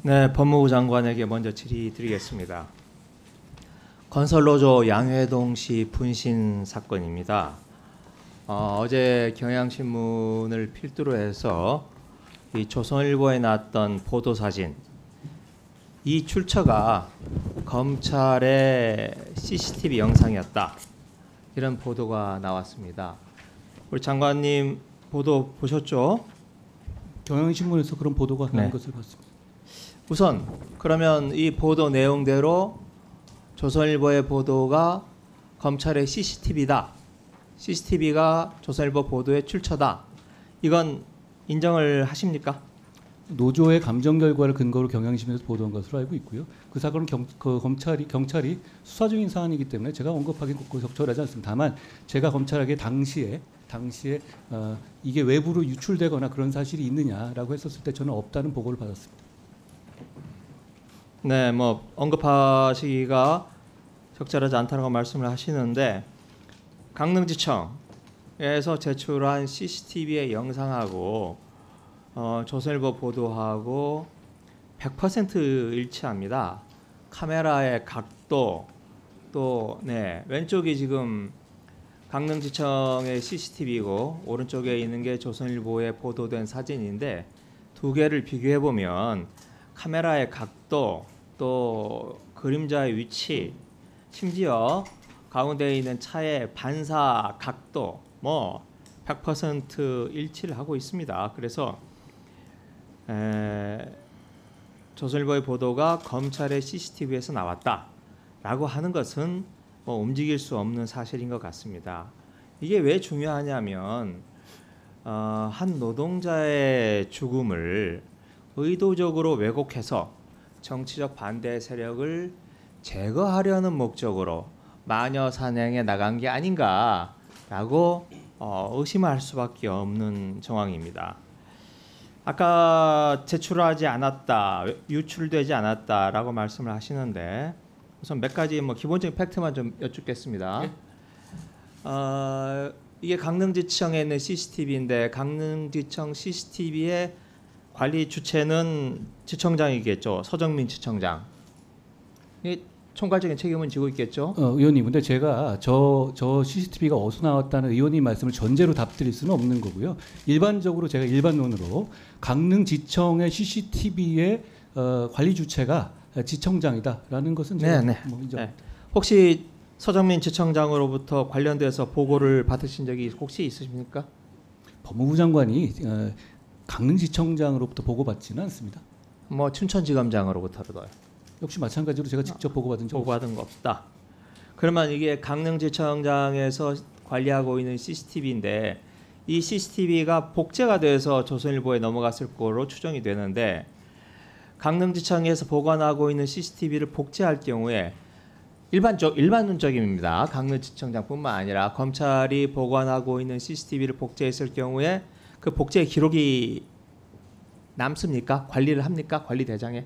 네, 법무부 장관에게 먼저 질의드리겠습니다. 건설노조 양회동 씨 분신 사건입니다. 어제 경향신문을 필두로 해서 이 조선일보에 나왔던 보도사진, 이 출처가 검찰의 CCTV 영상이었다, 이런 보도가 나왔습니다. 우리 장관님 보도 보셨죠? 경향신문에서 그런 보도가 나온 것을 봤습니다. 우선 그러면 이 보도 내용대로 조선일보의 보도가 검찰의 CCTV다, CCTV가 조선일보 보도의 출처다, 이건 인정을 하십니까? 노조의 감정 결과를 근거로 경향신문에서 보도한 것으로 알고 있고요. 그 사건은 경찰이 수사 중인 사안이기 때문에 제가 언급하기는 적절하지 않습니다. 다만 제가 검찰에게 당시에 이게 외부로 유출되거나 그런 사실이 있느냐라고 했었을 때 저는 없다는 보고를 받았습니다. 네, 뭐 언급하시기가 적절하지 않다고 말씀을 하시는데, 강릉지청에서 제출한 CCTV의 영상하고 조선일보 보도하고 100% 일치합니다. 카메라의 각도, 또 왼쪽이 지금 강릉지청의 CCTV고 오른쪽에 있는 게 조선일보에 보도된 사진인데, 두 개를 비교해 보면 카메라의 각도, 또 그림자의 위치, 심지어 가운데 있는 차의 반사 각도, 뭐 100% 일치를 하고 있습니다. 그래서 조선일보의 보도가 검찰의 CCTV에서 나왔다라고 하는 것은 뭐 움직일 수 없는 사실인 것 같습니다. 이게 왜 중요하냐면 한 노동자의 죽음을 의도적으로 왜곡해서 정치적 반대 세력을 제거하려는 목적으로 마녀 사냥에 나간 게 아닌가라고 의심할 수밖에 없는 정황입니다. 아까 제출하지 않았다, 유출되지 않았다라고 말씀을 하시는데, 우선 몇 가지 뭐 기본적인 팩트만 좀 여쭙겠습니다. 이게 강릉지청에 있는 CCTV인데, 강릉지청 CCTV의 관리 주체는 지청장이겠죠. 서정민 지청장. 이 총괄적인 책임은 지고 있겠죠. 의원님, 근데 제가 저 CCTV가 어디서 나왔다는 의원님 말씀을 전제로 답드릴 수는 없는 거고요. 일반적으로 제가 일반론으로 강릉지청의 CCTV의 관리 주체가 지청장이다라는 것은 제가 뭐 인정합니다. 혹시 서정민 지청장으로부터 관련돼서 보고를 받으신 적이 혹시 있으십니까? 법무부 장관이 강릉지청장으로부터 보고받지는 않습니다. 뭐 춘천지검장으로부터도요. 역시 마찬가지로 제가 직접 보고받은 적 거 없다. 그러면 이게 강릉지청장에서 관리하고 있는 CCTV인데, 이 CCTV가 복제가 돼서 조선일보에 넘어갔을 거로 추정이 되는데, 강릉지청에서 보관하고 있는 CCTV를 복제할 경우에 일반론적입니다. 강릉지청장뿐만 아니라 검찰이 보관하고 있는 CCTV를 복제했을 경우에 그 복제 기록이 남습니까? 관리를 합니까? 관리대장에?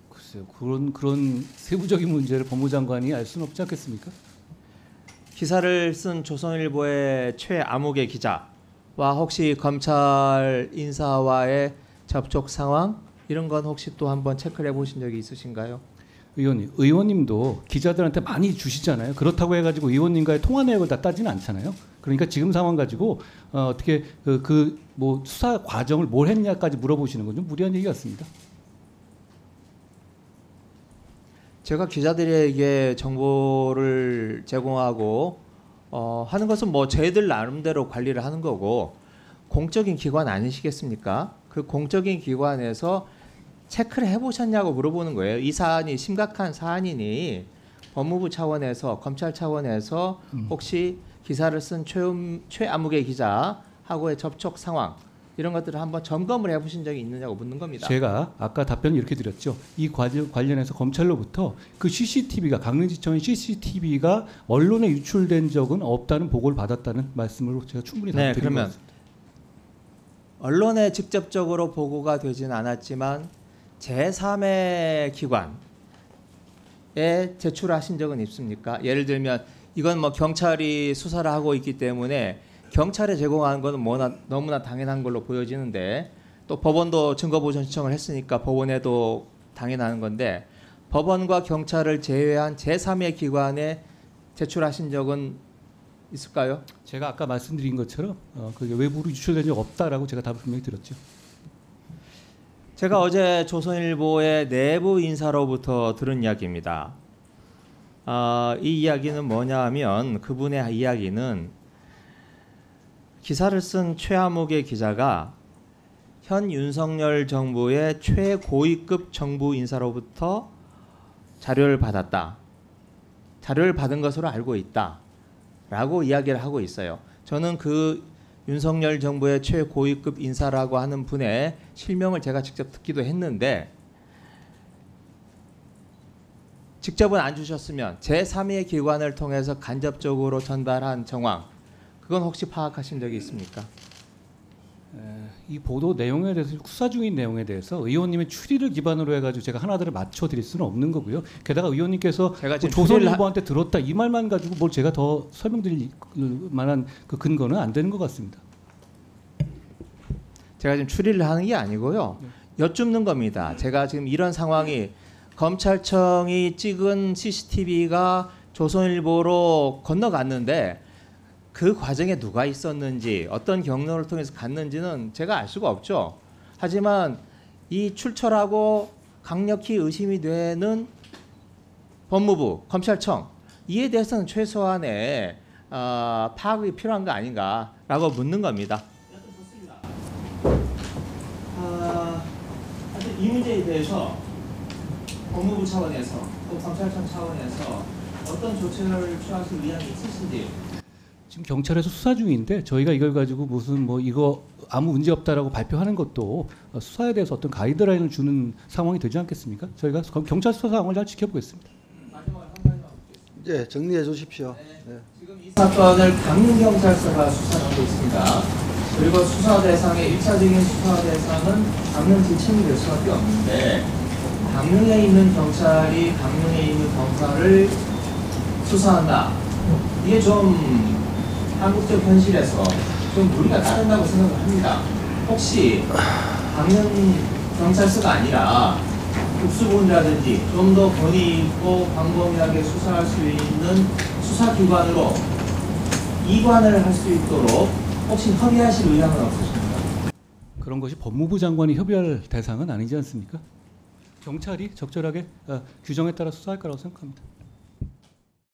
글쎄요, 그런 세부적인 문제를 법무장관이 알 수는 없지 않겠습니까? 기사를 쓴 조선일보의 최아무개 기자와 혹시 검찰 인사와의 접촉 상황, 이런 건 혹시 또 한번 체크를 해보신 적이 있으신가요? 의원님도 기자들한테 많이 주시잖아요. 그렇다고 해가지고 의원님과의 통화 내역을 다 따지는 않잖아요. 그러니까 지금 상황 가지고 어떻게 뭐 수사 과정을 뭘 했냐까지 물어보시는 건 좀 무리한 얘기 같습니다. 제가 기자들에게 정보를 제공하고 하는 것은 뭐 저희들 나름대로 관리를 하는 거고, 공적인 기관 아니시겠습니까? 그 공적인 기관에서 체크를 해보셨냐고 물어보는 거예요. 이 사안이 심각한 사안이니 법무부 차원에서, 검찰 차원에서 혹시 기사를 쓴 최아무개 기자하고의 접촉 상황, 이런 것들을 한번 점검을 해보신 적이 있느냐고 묻는 겁니다. 제가 아까 답변을 이렇게 드렸죠. 이 관련해서 검찰로부터 그 CCTV가, 강릉지청의 CCTV가 언론에 유출된 적은 없다는 보고를 받았다는 말씀으로 제가 충분히 답드린 것 같습니다. 언론에 직접적으로 보고가 되지는 않았지만 제3의 기관에 제출하신 적은 있습니까? 예를 들면 이건 뭐 경찰이 수사를 하고 있기 때문에 경찰에 제공하는 것은 너무나 당연한 걸로 보여지는데, 또 법원도 증거보전 신청을 했으니까 법원에도 당연한 건데 법원과 경찰을 제외한 제3의 기관에 제출하신 적은 있을까요? 제가 아까 말씀드린 것처럼 그게 외부로 유출된 적 없다라고 제가 답을 분명히 드렸죠. 제가 어제 조선일보의 내부 인사로부터 들은 이야기입니다. 이 이야기는 뭐냐 하면 그분의 이야기는 기사를 쓴 최아무개 기자가 현 윤석열 정부의 최고위급 정부 인사로부터 자료를 받았다. 자료를 받은 것으로 알고 있다. 라고 이야기를 하고 있어요. 저는 그 윤석열 정부의 최고위급 인사라고 하는 분의 실명을 제가 직접 듣기도 했는데 직접은 안 주셨으면 제3의 기관을 통해서 간접적으로 전달한 정황 그건 혹시 파악하신 적이 있습니까? 이 보도 내용에 대해서 수사 중인 내용에 대해서 의원님의 추리를 기반으로 해가지고 제가 하나들을 맞춰드릴 수는 없는 거고요. 게다가 의원님께서 제가 지금 조선일보한테 들었다 이 말만 가지고 뭘 제가 더 설명드릴 만한 그 근거는 안 되는 것 같습니다. 제가 지금 추리를 하는 게 아니고요. 여쭙는 겁니다. 제가 지금 이런 상황이 검찰청이 찍은 CCTV가 조선일보로 건너갔는데 그 과정에 누가 있었는지 어떤 경로를 통해서 갔는지는 제가 알 수가 없죠. 하지만 이 출처라고 강력히 의심이 되는 법무부, 검찰청 이에 대해서는 최소한의 파악이 필요한 거 아닌가라고 묻는 겁니다. 하여튼 이 문제에 대해서 법무부 차원에서 또 검찰청 차원에서 어떤 조치를 취하실 의향이 있으신지. 지금 경찰에서 수사 중인데 저희가 이걸 가지고 무슨 뭐 이거 아무 문제 없다라고 발표하는 것도 수사에 대해서 어떤 가이드라인을 주는 상황이 되지 않겠습니까? 저희가 경찰 수사 상황을 잘 지켜보겠습니다. 네, 정리해 주십시오. 네. 지금 이 사건을 강릉경찰서가 수사하고 있습니다. 그리고 수사 대상의 1차적인 수사 대상은 강릉 지청이 될 수밖에 없는데 강릉에 있는 경찰이 강릉에 있는 검사를 수사한다. 이게 좀 한국적 현실에서 좀 무리가 따른다고 생각을 합니다. 혹시 강릉 경찰서가 아니라 특수본이라든지 좀 더 권위 있고 광범위하게 수사할 수 있는 수사기관으로 이관을 할 수 있도록 혹시 협의하실 의향은 없으십니까? 그런 것이 법무부 장관이 협의할 대상은 아니지 않습니까? 경찰이 적절하게 규정에 따라 수사할 거라고 생각합니다.